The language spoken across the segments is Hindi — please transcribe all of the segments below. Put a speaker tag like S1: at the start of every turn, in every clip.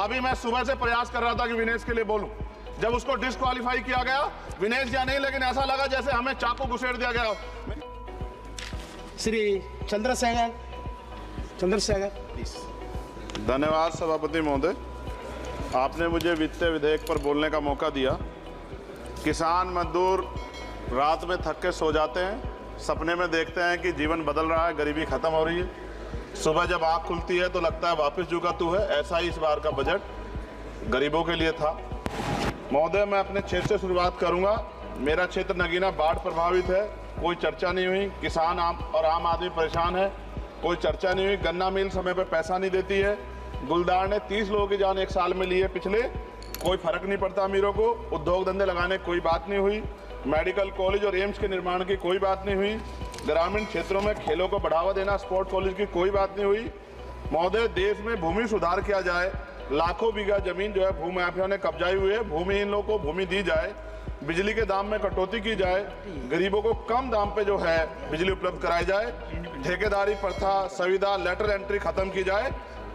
S1: अभी मैं सुबह से प्रयास कर रहा था कि विनेश के लिए बोलूं, जब उसको डिस्क्वालीफाई किया गया, विनेश या नहीं, लेकिन ऐसा लगा जैसे हमें चाकू घुसेड़ दिया गया।
S2: श्री चंद्रशेखर प्लीज।
S1: धन्यवाद सभापति महोदय, आपने मुझे वित्तीय विधेयक पर बोलने का मौका दिया। किसान मजदूर रात में थक के सो जाते हैं, सपने में देखते हैं कि जीवन बदल रहा है, गरीबी खत्म हो रही है। सुबह जब आँख खुलती है तो लगता है वापस जुगा तू है। ऐसा ही इस बार का बजट गरीबों के लिए था। महोदय, मैं अपने क्षेत्र से शुरुआत करूंगा। मेरा क्षेत्र नगीना बाढ़ प्रभावित है, कोई चर्चा नहीं हुई। किसान आम आदमी परेशान है, कोई चर्चा नहीं हुई। गन्ना मिल समय पर पैसा नहीं देती है। गुलदार ने 30 लोगों की जान एक साल में ली है पिछले, कोई फर्क नहीं पड़ता अमीरों को। उद्योग धंधे लगाने की कोई बात नहीं हुई। मेडिकल कॉलेज और एम्स के निर्माण की कोई बात नहीं हुई। ग्रामीण क्षेत्रों में खेलों को बढ़ावा देना, स्पोर्ट कॉलेज की कोई बात नहीं हुई। महोदय, देश में भूमि सुधार किया जाए। लाखों बीघा जमीन जो है भूमाफिया ने कब्जाई हुई है, भूमिहीन लोगों को भूमि दी जाए। बिजली के दाम में कटौती की जाए। गरीबों को कम दाम पे जो है बिजली उपलब्ध कराई जाए। ठेकेदारी प्रथा, संविदा, लेटर एंट्री खत्म की जाए।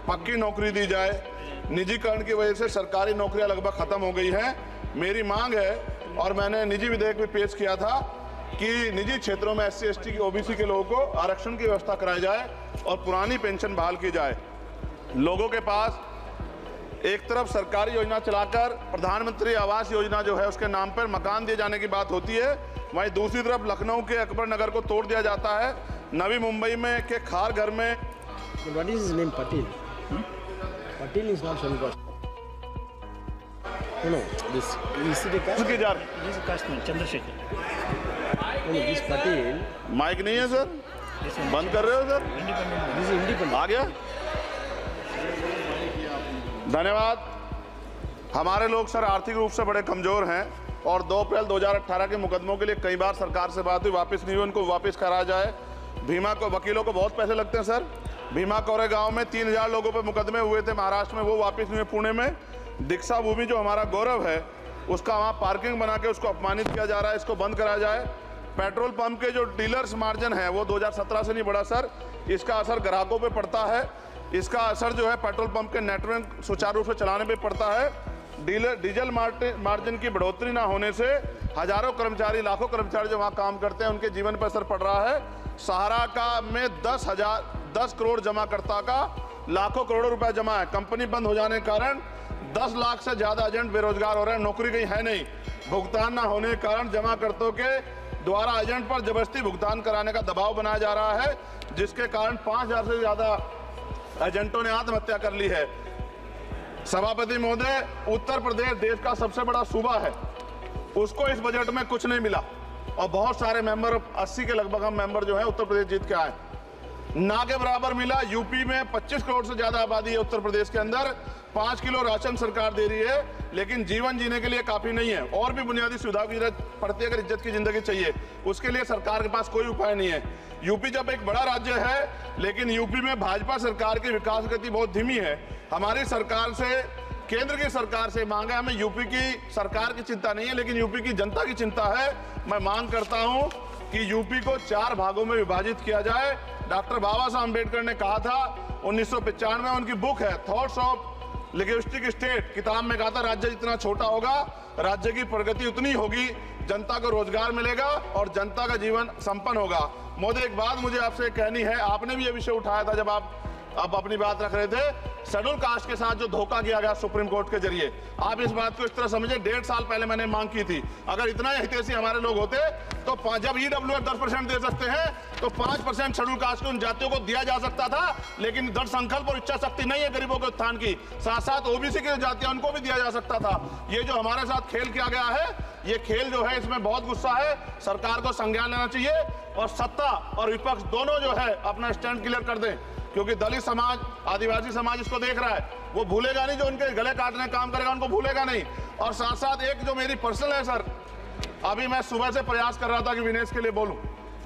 S1: पक्की नौकरी दी जाए। निजीकरण की वजह से सरकारी नौकरियां लगभग खत्म हो गई हैं। मेरी मांग है, और मैंने निजी विधेयक भी पेश किया था, कि निजी क्षेत्रों में SC ST की OBC के लोगों को आरक्षण की व्यवस्था कराई जाए और पुरानी पेंशन बहाल की जाए। लोगों के पास एक तरफ सरकारी योजना चलाकर प्रधानमंत्री आवास योजना जो है उसके नाम पर मकान दिए जाने की बात होती है, वहीं दूसरी तरफ लखनऊ के अकबर नगर को तोड़ दिया जाता है। नवी मुंबई में के खार घर में
S2: What is his name? Patil. Patil is not Shankar. No, this is the caste.
S1: की जा रही
S3: This is Kashmir, Chandrasekhar.
S2: No, this Patil.
S1: Mic नहीं है सर, बंद कर रहे हो सर?
S2: This is independent.
S1: आ गया। धन्यवाद। हमारे लोग सर आर्थिक रूप से बड़े कमजोर हैं और 2 अप्रैल 2018 के मुकदमों के लिए कई बार सरकार से बात हुई, वापस नहीं हुई। उनको वापस कराया जाए। भीमा को वकीलों को बहुत पैसे लगते हैं सर। भीमा कोरे गांव में 3000 लोगों पर मुकदमे हुए थे महाराष्ट्र में, वो वापस नहीं हुए। पुणे में दीक्षा भूमि जो हमारा गौरव है, उसका वहाँ पार्किंग बना के उसको अपमानित किया जा रहा है, इसको बंद कराया जाए। पेट्रोल पंप के जो डीलर्स मार्जिन है वो 2017 से नहीं बढ़ा सर, इसका असर ग्राहकों पे पड़ता है। इसका असर जो है पेट्रोल पंप के नेटवर्क सुचारू रूप से चलाने पे पड़ता है। डीजल मार्जिन की बढ़ोतरी ना होने से हजारों कर्मचारी, लाखों कर्मचारी जो वहाँ काम करते हैं, उनके जीवन पर असर पड़ रहा है। सहारा का में 10 करोड़ जमाकर्ता का लाखों करोड़ों रुपए जमा है। कंपनी बंद हो जाने के कारण 10 लाख से ज्यादा एजेंट बेरोजगार हो रहे हैं, नौकरी कहीं है नहीं। भुगतान ना होने के कारण जमाकर्ताओं के द्वारा एजेंट पर जबरदस्ती भुगतान कराने का दबाव बनाया जा रहा है, जिसके कारण 5000 से ज्यादा एजेंटों ने आत्महत्या कर ली है। सभापति महोदय, उत्तर प्रदेश देश का सबसे बड़ा सूबा है, उसको इस बजट में कुछ नहीं मिला और बहुत सारे मेंबर, 80 के लगभग हम मेंबर जो है उत्तर प्रदेश जीत के आए, ना के बराबर मिला। यूपी में 25 करोड़ से ज्यादा आबादी है उत्तर प्रदेश के अंदर, 5 किलो राशन सरकार दे रही है, लेकिन जीवन जीने के लिए काफी नहीं है। और भी बुनियादी सुविधाओं की जरूरत पड़ती है। अगर इज्जत की जिंदगी चाहिए, उसके लिए सरकार के पास कोई उपाय नहीं है। यूपी जब एक बड़ा राज्य है, लेकिन यूपी में भाजपा सरकार की विकास गति बहुत धीमी है। हमारी सरकार से, केंद्र की सरकार से मांग है, हमें यूपी की सरकार की चिंता नहीं है, लेकिन यूपी की जनता की चिंता है। मैं मांग करता हूं कि यूपी को 4 भागों में विभाजित किया जाए। डॉक्टर बाबा साहब अम्बेडकर ने कहा था 1995 में, उनकी बुक है थॉट्स ऑफ लिंग्विस्टिक स्टेट, किताब में कहा था राज्य जितना छोटा होगा, राज्य की प्रगति उतनी होगी, जनता को रोजगार मिलेगा और जनता का जीवन संपन्न होगा। मोदी, एक बात मुझे आपसे कहनी है, आपने भी ये विषय उठाया था जब आप अपनी बात रख रहे थे, शेड्यूल कास्ट के साथ जो धोखा किया गया सुप्रीम कोर्ट के जरिए, आप इस बात को इस तरह समझे, 1.5 साल पहले मैंने मांग की थी, अगर इतना हितैषी हमारे लोग होते तो जब EWF 10% दे सकते हैं तो 5% शेड्यूल कास्ट के उन जातियों को दिया जा सकता था, लेकिन दृढ़ संकल्प और इच्छा शक्ति नहीं है गरीबों के उत्थान की। साथ साथ OBC की जातियां, उनको भी दिया जा सकता था। ये जो हमारे साथ खेल किया गया है, ये खेल जो है, इसमें बहुत गुस्सा है। सरकार को संज्ञान लेना चाहिए और सत्ता और विपक्ष दोनों जो है अपना स्टैंड क्लियर कर दें, क्योंकि दलित समाज, आदिवासी समाज इसको देख रहा है, वो भूलेगा नहीं। जो उनके गले काटने का काम करेगा उनको भूलेगा नहीं। और साथ साथ एक जो मेरी पर्सनल है सर, अभी मैं सुबह से प्रयास कर रहा था कि विनेश के लिए बोलूं,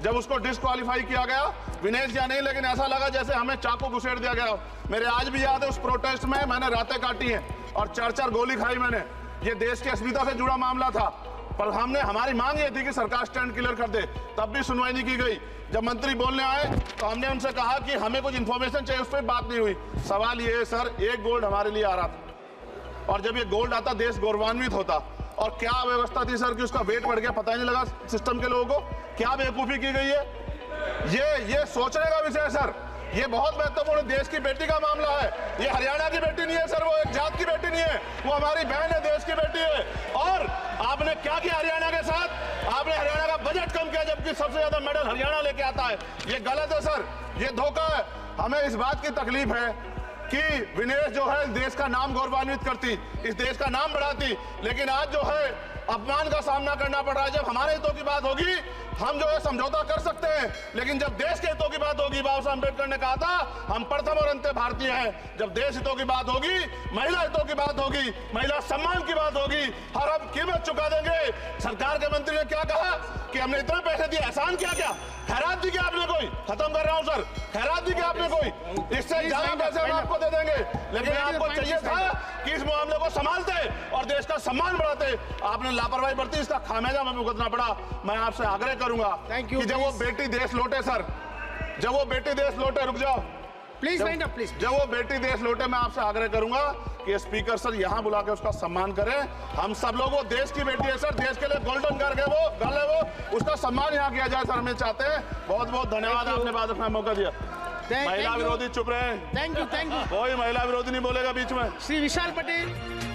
S1: जब उसको डिस्क्वालीफाई किया गया, विनेश या नहीं, लेकिन ऐसा लगा जैसे हमें चाकू घुसेड़ दिया गया। मेरे आज भी याद है, उस प्रोटेस्ट में मैंने रातें काटी हैं और 4-4 गोली खाई मैंने। ये देश की अस्मिता से जुड़ा मामला था, पर हमारी मांग ये थी कि सरकार स्टैंड क्लियर कर दे, तब भी सुनवाई नहीं की गई। जब मंत्री बोलने आए तो हमने उनसे कहा कि हमें कुछ इन्फॉर्मेशन चाहिए, उस पर बात नहीं हुई। सवाल ये है सर, 1 गोल्ड हमारे लिए आ रहा था, और जब ये गोल्ड आता देश गौरवान्वित होता। और क्या व्यवस्था थी सर कि उसका वेट बढ़ गया, पता ही नहीं लगा सिस्टम के लोगों को। क्या बेवकूफ़ी की गई है, ये सोचने का विषय है सर। ये बहुत महत्वपूर्ण देश की बेटी का मामला है। ये हरियाणा की बेटी नहीं है सर, वो एक जात की बेटी नहीं है, वो हमारी बहन है, देश की बेटी है। और आपने क्या किया हरियाणा के साथ? आपने हरियाणा का बजट कम किया, जबकि सबसे ज्यादा मेडल हरियाणा लेके आता है। ये गलत है सर, ये धोखा है। हमें इस बात की तकलीफ है कि विनेश जो है देश का नाम गौरवान्वित करती, इस देश का नाम बढ़ाती, लेकिन आज जो है अपमान का सामना करना पड़ रहा है। जब हमारे हितों की बात होगी हम जो है समझौता कर सकते हैं, लेकिन जब देश के हितों की बात होगी, बाबा साहब अम्बेडकर ने कहा था हम प्रथम और अंत्य भारतीय हैं। जब देश हितों की बात होगी, महिला हितों की बात होगी, महिला सम्मान की बात होगी, हर हम कीमत चुका देंगे। सरकार के मंत्री ने क्या कहा कि हमने इतने पैसे दिए, एहसान किया क्या? खैरात दी क्या आपने कोई? खत्म कर रहा हूं सर, खैरात दी क्या आपने कोई? इससे ज्यादा पैसे हम आपको दे देंगे, लेकिन आपको चाहिए था कि इस मामले को संभालते और देश का सम्मान बढ़ाते। आपने लापरवाही बरती, इसका खामियाजा हमें भुगतना पड़ा। मैं आपसे आग्रह करूंगा कि जब वो बेटी देश लौटे सर, जब वो बेटी देश लौटे, रुक जाओ
S3: प्लीज वाइंड अप प्लीज।
S1: जब वो बेटी देश लौटे, मैं आपसे आग्रह करूंगा कि स्पीकर सर यहाँ बुला के उसका सम्मान करें। हम सब लोग, वो देश की बेटी है सर, देश के लिए गोल्डन गर्ल है वो, गर्ल है वो, उसका सम्मान यहाँ किया जाए सर, हमें चाहते हैं। बहुत बहुत धन्यवाद, आपने बात रखने का मौका दिया। महिला विरोधी चुप रहे।
S3: थैंक यू
S1: कोई महिला विरोधी नहीं बोलेगा बीच में।
S3: श्री विशाल पटेल।